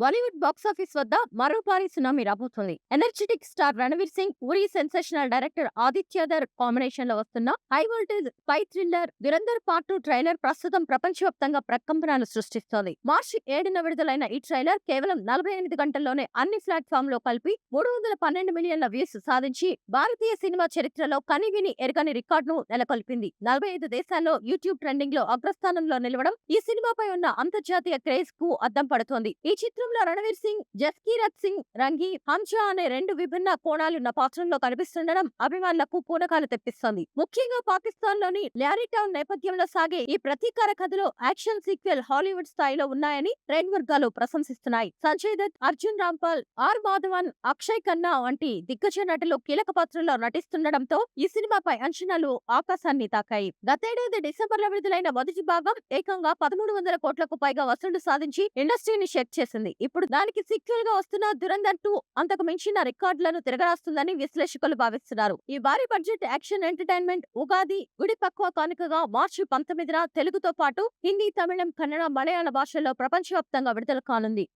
Bollywood box office వద్ద మరో భారీ సునామీ రాబోతోంది. ఎనర్జెటిక్ స్టార్ రణవీర్ సింగ్, ఉరి సెన్సేషనల్ డైరెక్టర్ ఆదిత్యధర్ కాంబినేషన్ లో వస్తున్న high voltage spy thriller Dhurandhar part 2 trailer ప్రస్తుతం ప్రపంచవ్యాప్తంగా ప్రకంపనలు సృష్టిస్తోంది. మార్చి 7న విడుదలైన ఈ ట్రైలర్ కేవలం 48 గంటల్లోనే అన్ని ప్లాట్ఫామ్ లో కలిపి 312 మిలియన్ల వ్యూస్ సాధించి భారతీయ సినిమా చరిత్రలో కనివిని ఎరగని రికార్డును నెలకొల్పింది. 45 దేశాల్లో యూట్యూబ్ ట్రెండింగ్ లో అగ్రస్థానంలో నిలవడం ఈ సినిమాపై ఉన్న అంతర్జాతీయ క్రేజ్ కు అద్దం పడుతోంది. ఈ చిత్రంలో రణవీర్ సింగ్, జస్కీరత్ సింగ్ రంగి, హంసా అనే రెండు విభిన్న కోణాలున్న పాత్రల్లో కనిపిస్తుండడం అభిమానులకు పూనకాలు తెప్పిస్తోంది. ముఖ్యంగా పాకిస్తాన్ లోని ల్యారీ టౌన్ నేపథ్యంలో సాగే ఈ ప్రతీకార కథలో యాక్షన్ సీక్వెల్ హాలీవుడ్ స్థాయిలో ఉన్నాయని ట్రేడ్ వర్గాలు ప్రశంసిస్తున్నాయి. సంజయ్ దత్, అర్జున్ రాంపాల్, ఆర్ మాధవన్, అక్షయ్ ఖన్నా వంటి దిగ్గజ నటులు కీలక పాత్రల్లో నటిస్తుండడంతో ఈ సినిమాపై అంచనాలు ఆకాశాన్ని తాకాయి. గతేడాది డిసెంబర్లో విడుదలైన మొదటి భాగం ఏకంగా 1300 కోట్లకు పైగా వసూళ్లు సాధించి ఇండస్ట్రీని షేక్ చేసింది. ఇప్పుడు దానికి సీక్వెల్ గా వస్తున్న దురంధర్ 2 అంతకు మించిన రికార్డులను తిరగరాస్తుందని విశ్లేషకులు భావిస్తున్నారు. ఈ భారీ బడ్జెట్ యాక్షన్ ఎంటర్టైన్మెంట్ ఉగాది, గుడి పక్వ కానుకగా మార్చి 19న తెలుగుతో పాటు హిందీ, తమిళం, కన్నడ, మలయాళ భాషల్లో ప్రపంచవ్యాప్తంగా విడుదల కానుంది.